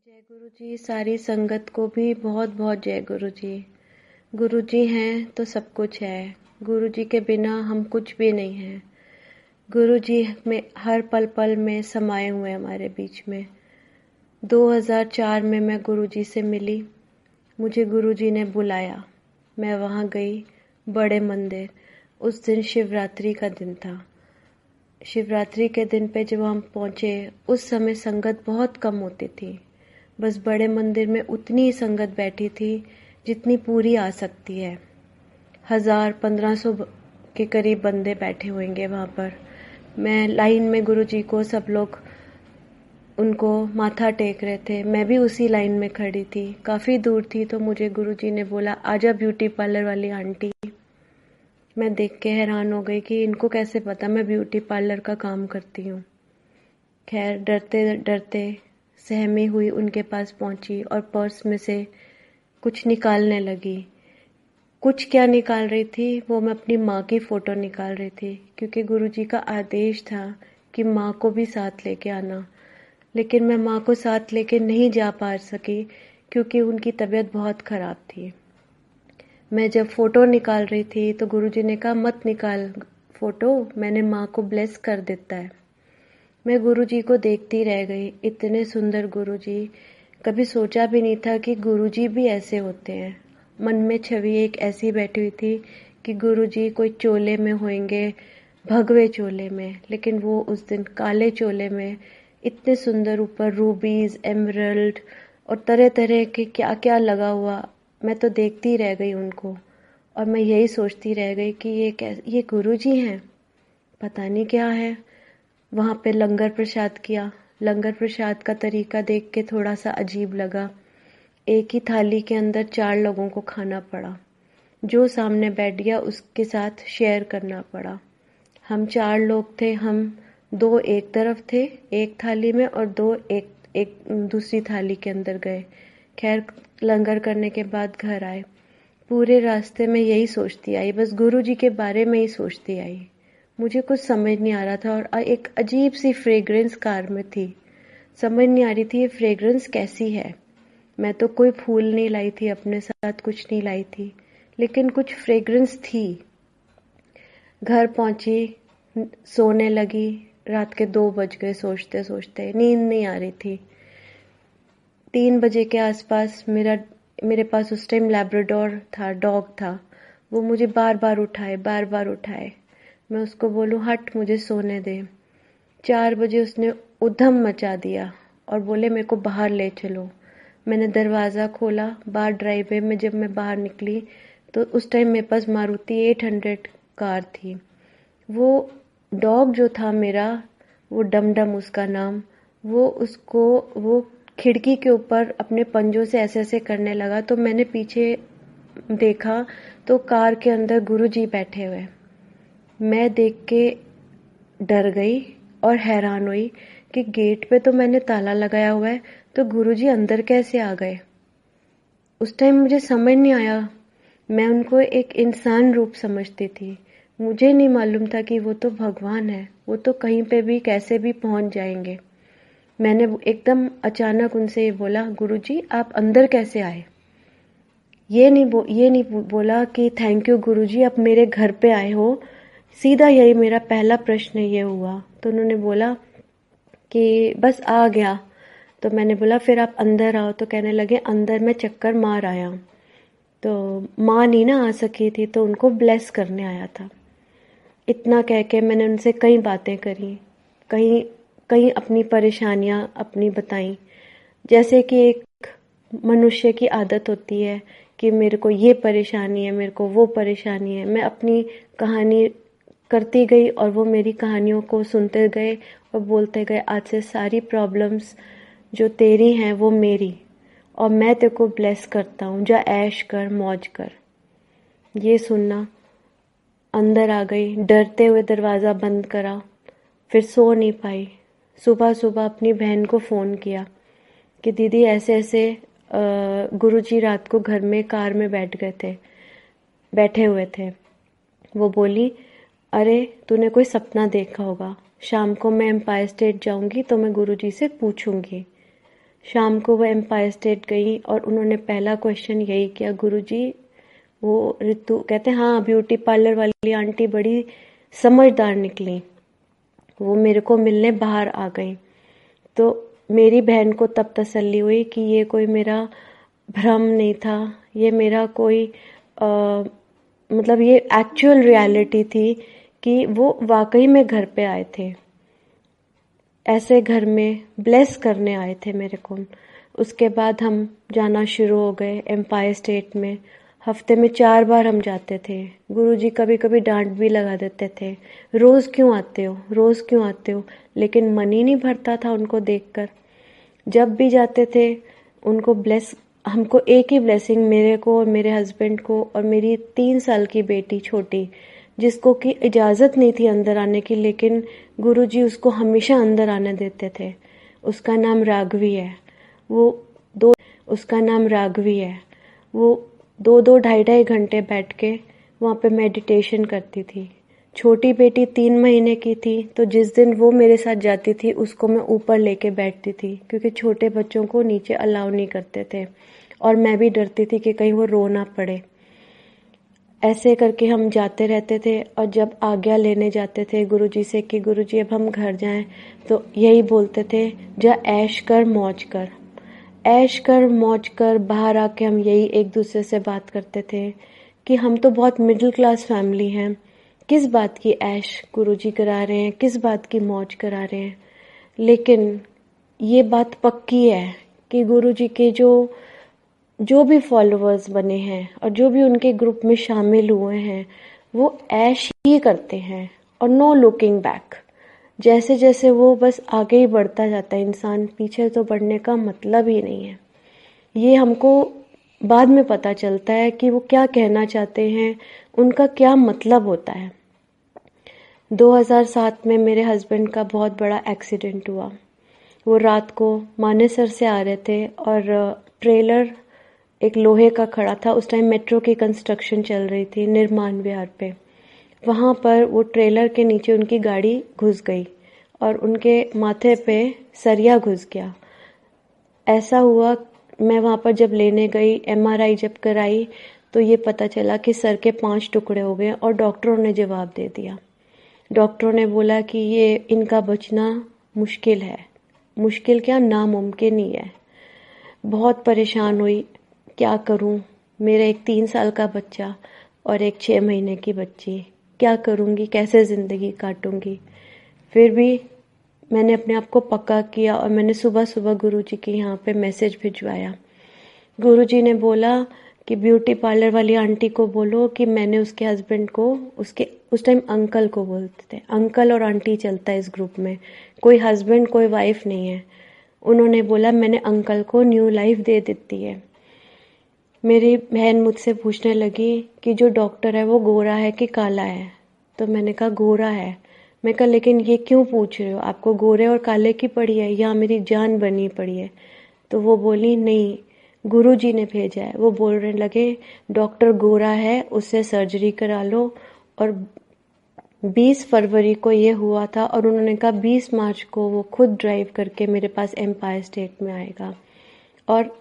जय गुरु जी। सारी संगत को भी बहुत बहुत जय गुरु जी। गुरु जी हैं तो सब कुछ है। गुरु जी के बिना हम कुछ भी नहीं हैं। गुरु जी में हर पल पल में समाये हुए हमारे बीच में। 2004 में मैं गुरु जी से मिली। मुझे गुरु जी ने बुलाया, मैं वहाँ गई बड़े मंदिर। उस दिन शिवरात्रि का दिन था। शिवरात्रि के दिन पे जब हम पहुँचे, उस समय संगत बहुत कम होती थी। बस बड़े मंदिर में उतनी ही संगत बैठी थी जितनी पूरी आ सकती है। 1000-1500 के करीब बंदे बैठे होंगे वहाँ पर। मैं लाइन में गुरुजी को, सब लोग उनको माथा टेक रहे थे। मैं भी उसी लाइन में खड़ी थी। काफ़ी दूर थी तो मुझे गुरुजी ने बोला, आजा ब्यूटी पार्लर वाली आंटी। मैं देख के हैरान हो गई कि इनको कैसे पता मैं ब्यूटी पार्लर का काम करती हूँ। खैर डरते डरते सहमी हुई उनके पास पहुंची और पर्स में से कुछ निकालने लगी। कुछ क्या निकाल रही थी, वो मैं अपनी माँ की फ़ोटो निकाल रही थी, क्योंकि गुरुजी का आदेश था कि माँ को भी साथ लेके आना। लेकिन मैं माँ को साथ लेके नहीं जा पा सकी क्योंकि उनकी तबीयत बहुत ख़राब थी। मैं जब फ़ोटो निकाल रही थी तो गुरुजी ने कहा, मत निकाल फ़ोटो, मैंने माँ को ब्लेस कर देता है। मैं गुरुजी को देखती रह गई। इतने सुंदर गुरुजी, कभी सोचा भी नहीं था कि गुरुजी भी ऐसे होते हैं। मन में छवि एक ऐसी बैठी हुई थी कि गुरुजी कोई चोले में होंगे, भगवे चोले में, लेकिन वो उस दिन काले चोले में, इतने सुंदर, ऊपर रूबीज, एमरल्ड और तरह तरह के क्या क्या लगा हुआ। मैं तो देखती रह गई उनको, और मैं यही सोचती रह गई कि ये गुरुजी हैं, पता नहीं क्या है। वहाँ पे लंगर प्रसाद किया। लंगर प्रसाद का तरीका देख के थोड़ा सा अजीब लगा। एक ही थाली के अंदर 4 लोगों को खाना पड़ा। जो सामने बैठ गया उसके साथ शेयर करना पड़ा। हम 4 लोग थे। हम 2 एक तरफ थे एक थाली में, और 2 एक दूसरी थाली के अंदर गए। खैर लंगर करने के बाद घर आए। पूरे रास्ते में यही सोचती आई, बस गुरु जी के बारे में ही सोचती आई। मुझे कुछ समझ नहीं आ रहा था, और एक अजीब सी फ्रेग्रेंस कार में थी। समझ नहीं आ रही थी ये फ्रेग्रेंस कैसी है। मैं तो कोई फूल नहीं लाई थी अपने साथ, कुछ नहीं लाई थी, लेकिन कुछ फ्रेग्रेंस थी। घर पहुंची, सोने लगी। रात के 2 बज गए सोचते सोचते, नींद नहीं आ रही थी। 3 बजे के आसपास मेरे पास उस टाइम लैब्राडोर था, डॉग था। वो मुझे बार बार उठाए। मैं उसको बोलूं, हट, मुझे सोने दे। 4 बजे उसने उधम मचा दिया और बोले, मेरे को बाहर ले चलो। मैंने दरवाज़ा खोला। बाहर ड्राइववे में जब मैं बाहर निकली तो उस टाइम मेरे पास मारुति 800 कार थी। वो डॉग जो था मेरा, वो डमडम उसका नाम, वो खिड़की के ऊपर अपने पंजों से ऐसे ऐसे करने लगा। तो मैंने पीछे देखा तो कार के अंदर गुरुजी बैठे हुए। मैं देख के डर गई और हैरान हुई कि गेट पे तो मैंने ताला लगाया हुआ है, तो गुरुजी अंदर कैसे आ गए। उस टाइम मुझे समझ नहीं आया। मैं उनको एक इंसान रूप समझती थी। मुझे नहीं मालूम था कि वो तो भगवान है। वो तो कहीं पे भी कैसे भी पहुंच जाएंगे। मैंने एकदम अचानक उनसे ये बोला, गुरुजी आप अंदर कैसे आए। ये नहीं बोला कि थैंक यू गुरुजी आप मेरे घर पे आए हो। सीधा यही मेरा पहला प्रश्न ये हुआ। तो उन्होंने बोला कि बस आ गया। तो मैंने बोला फिर आप अंदर आओ। तो कहने लगे, अंदर मैं चक्कर मार आया। तो माँ नहीं ना आ सकी थी, तो उनको ब्लेस करने आया था। इतना कह के मैंने उनसे कई बातें करी, कहीं अपनी परेशानियाँ अपनी बताई। जैसे कि एक मनुष्य की आदत होती है कि मेरे को ये परेशानी है, मेरे को वो परेशानी है। मैं अपनी कहानी करती गई और वो मेरी कहानियों को सुनते गए और बोलते गए, आज से सारी प्रॉब्लम्स जो तेरी हैं वो मेरी, और मैं तेरे को ब्लेस करता हूँ, जा ऐश कर, मौज कर। ये सुनना। अंदर आ गई, डरते हुए दरवाज़ा बंद करा। फिर सो नहीं पाई। सुबह सुबह अपनी बहन को फ़ोन किया कि दीदी ऐसे ऐसे गुरुजी रात को घर में कार में बैठे हुए थे। वो बोली, अरे तूने कोई सपना देखा होगा, शाम को मैं एम्पायर स्टेट जाऊंगी तो मैं गुरुजी से पूछूंगी। शाम को वो एम्पायर स्टेट गई और उन्होंने पहला क्वेश्चन यही किया, गुरुजी वो ऋतु कहते हैं हाँ ब्यूटी पार्लर वाली आंटी बड़ी समझदार निकली, वो मेरे को मिलने बाहर आ गई। तो मेरी बहन को तब तसल्ली हुई कि ये कोई मेरा भ्रम नहीं था, ये मेरा कोई मतलब ये एक्चुअल रियलिटी थी कि वो वाकई में घर पे आए थे, ऐसे घर में ब्लेस करने आए थे मेरे को। उसके बाद हम जाना शुरू हो गए एम्पायर स्टेट में। हफ्ते में 4 बार हम जाते थे। गुरुजी कभी कभी डांट भी लगा देते थे, रोज़ क्यों आते हो, रोज़ क्यों आते हो, लेकिन मन ही नहीं भरता था उनको देखकर। जब भी जाते थे उनको ब्लेस, हमको एक ही ब्लेसिंग, मेरे को और मेरे हस्बैंड को और मेरी 3 साल की बेटी छोटी, जिसको कि इजाज़त नहीं थी अंदर आने की, लेकिन गुरुजी उसको हमेशा अंदर आने देते थे। उसका नाम राघवी है। वो दो उसका नाम राघवी है। वो 2-2 ढाई-ढाई घंटे बैठ के वहाँ पे मेडिटेशन करती थी। छोटी बेटी 3 महीने की थी, तो जिस दिन वो मेरे साथ जाती थी उसको मैं ऊपर लेके बैठती थी, क्योंकि छोटे बच्चों को नीचे अलाउ नहीं करते थे और मैं भी डरती थी कि कहीं वो रो ना पड़े। ऐसे करके हम जाते रहते थे। और जब आज्ञा लेने जाते थे गुरुजी से कि गुरुजी अब हम घर जाएं, तो यही बोलते थे, जा ऐश कर मौज कर, ऐश कर मौज कर। बाहर आके हम यही एक दूसरे से बात करते थे कि हम तो बहुत मिडिल क्लास फैमिली हैं, किस बात की ऐश गुरुजी करा रहे हैं, किस बात की मौज करा रहे हैं। लेकिन ये बात पक्की है कि गुरुजी के जो भी फॉलोअर्स बने हैं और जो भी उनके ग्रुप में शामिल हुए हैं, वो ऐश ही करते हैं और नो लुकिंग बैक। जैसे जैसे वो बस आगे ही बढ़ता जाता है इंसान, पीछे तो बढ़ने का मतलब ही नहीं है। ये हमको बाद में पता चलता है कि वो क्या कहना चाहते हैं, उनका क्या मतलब होता है। 2007 में मेरे हस्बैंड का बहुत बड़ा एक्सीडेंट हुआ। वो रात को मानेसर से आ रहे थे और ट्रेलर एक लोहे का खड़ा था। उस टाइम मेट्रो की कंस्ट्रक्शन चल रही थी निर्माण विहार पे। वहाँ पर वो ट्रेलर के नीचे उनकी गाड़ी घुस गई और उनके माथे पे सरिया घुस गया। ऐसा हुआ, मैं वहाँ पर जब लेने गई, MRI जब कराई, तो ये पता चला कि सर के 5 टुकड़े हो गए और डॉक्टरों ने जवाब दे दिया। डॉक्टरों ने बोला कि ये इनका बचना मुश्किल है, मुश्किल क्या नामुमकिन ही है। बहुत परेशान हुई, क्या करूं, मेरा एक 3 साल का बच्चा और एक 6 महीने की बच्ची, क्या करूंगी, कैसे ज़िंदगी काटूंगी। फिर भी मैंने अपने आप को पक्का किया और मैंने सुबह सुबह गुरुजी के यहाँ पे मैसेज भिजवाया। गुरुजी ने बोला कि ब्यूटी पार्लर वाली आंटी को बोलो कि मैंने उसके हस्बैंड को, उसके उस टाइम अंकल को बोलते थे, अंकल और आंटी चलता है इस ग्रुप में, कोई हस्बैंड कोई वाइफ नहीं है। उन्होंने बोला मैंने अंकल को न्यू लाइफ दे देती है। मेरी बहन मुझसे पूछने लगी कि जो डॉक्टर है वो गोरा है कि काला है। तो मैंने कहा गोरा है। मैं कहा लेकिन ये क्यों पूछ रहे हो, आपको गोरे और काले की पड़ी है या मेरी जान बनी पड़ी है। तो वो बोली नहीं, गुरुजी ने भेजा है। वो बोलने लगे डॉक्टर गोरा है, उससे सर्जरी करा लो। और 20 फरवरी को ये हुआ था और उन्होंने कहा 20 मार्च को वो खुद ड्राइव करके मेरे पास एम्पायर स्टेट में आएगा। और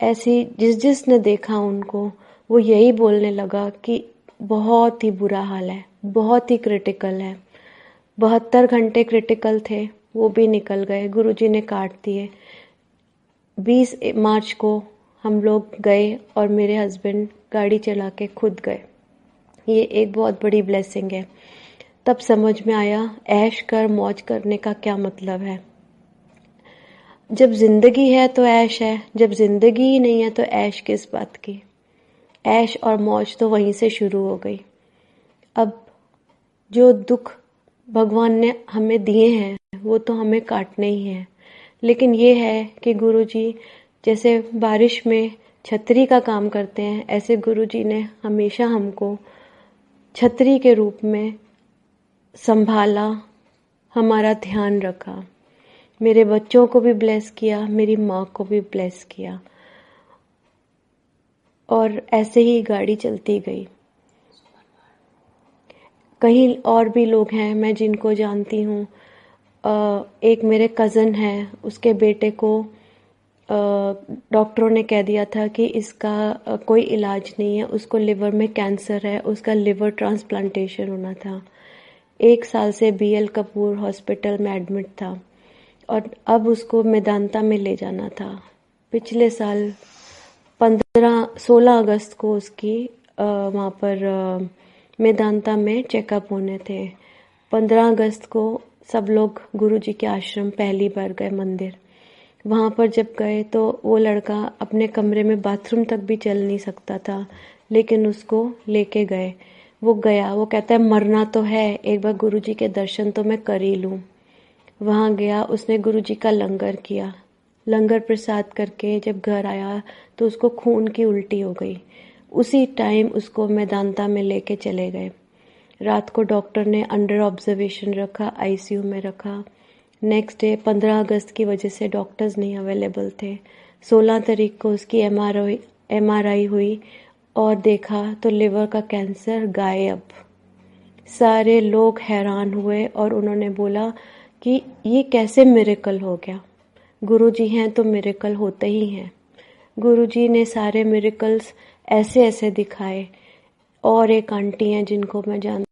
ऐसी जिसने देखा उनको, वो यही बोलने लगा कि बहुत ही बुरा हाल है, बहुत ही क्रिटिकल है। 72 घंटे क्रिटिकल थे, वो भी निकल गए, गुरुजी ने काट दिए। 20 मार्च को हम लोग गए और मेरे हस्बैंड गाड़ी चला के खुद गए। ये एक बहुत बड़ी ब्लेसिंग है। तब समझ में आया ऐश कर मौज करने का क्या मतलब है। जब जिंदगी है तो ऐश है, जब जिंदगी ही नहीं है तो ऐश किस बात की। ऐश और मौज तो वहीं से शुरू हो गई। अब जो दुख भगवान ने हमें दिए हैं वो तो हमें काटने ही हैं। लेकिन ये है कि गुरुजी जैसे बारिश में छतरी का काम करते हैं, ऐसे गुरुजी ने हमेशा हमको छतरी के रूप में संभाला, हमारा ध्यान रखा। मेरे बच्चों को भी ब्लेस किया, मेरी माँ को भी ब्लेस किया। और ऐसे ही गाड़ी चलती गई। कहीं और भी लोग हैं मैं जिनको जानती हूँ। एक मेरे कज़न है, उसके बेटे को डॉक्टरों ने कह दिया था कि इसका कोई इलाज नहीं है, उसको लिवर में कैंसर है, उसका लिवर ट्रांसप्लांटेशन होना था। 1 साल से BL कपूर हॉस्पिटल में एडमिट था और अब उसको मेदांता में ले जाना था। पिछले साल 16 अगस्त को उसकी वहाँ पर मेदांता में चेकअप होने थे। 15 अगस्त को सब लोग गुरुजी के आश्रम पहली बार गए मंदिर। वहाँ पर जब गए तो वो लड़का अपने कमरे में बाथरूम तक भी चल नहीं सकता था, लेकिन उसको लेके गए। वो गया, वो कहता है मरना तो है, एक बार गुरुजी के दर्शन तो मैं कर ही लूँ। वहाँ गया, उसने गुरुजी का लंगर किया। लंगर प्रसाद करके जब घर आया तो उसको खून की उल्टी हो गई। उसी टाइम उसको मेदांता में लेके चले गए। रात को डॉक्टर ने अंडर ऑब्जर्वेशन रखा, ICU में रखा। नेक्स्ट डे 15 अगस्त की वजह से डॉक्टर्स नहीं अवेलेबल थे। 16 तारीख को उसकी MRI हुई और देखा तो लिवर का कैंसर गायब। सारे लोग हैरान हुए और उन्होंने बोला कि ये कैसे मिरेकल हो गया। गुरुजी हैं तो मिरेकल होते ही हैं। गुरुजी ने सारे मिरेकल्स ऐसे ऐसे दिखाए। और एक आंटी हैं जिनको मैं जानती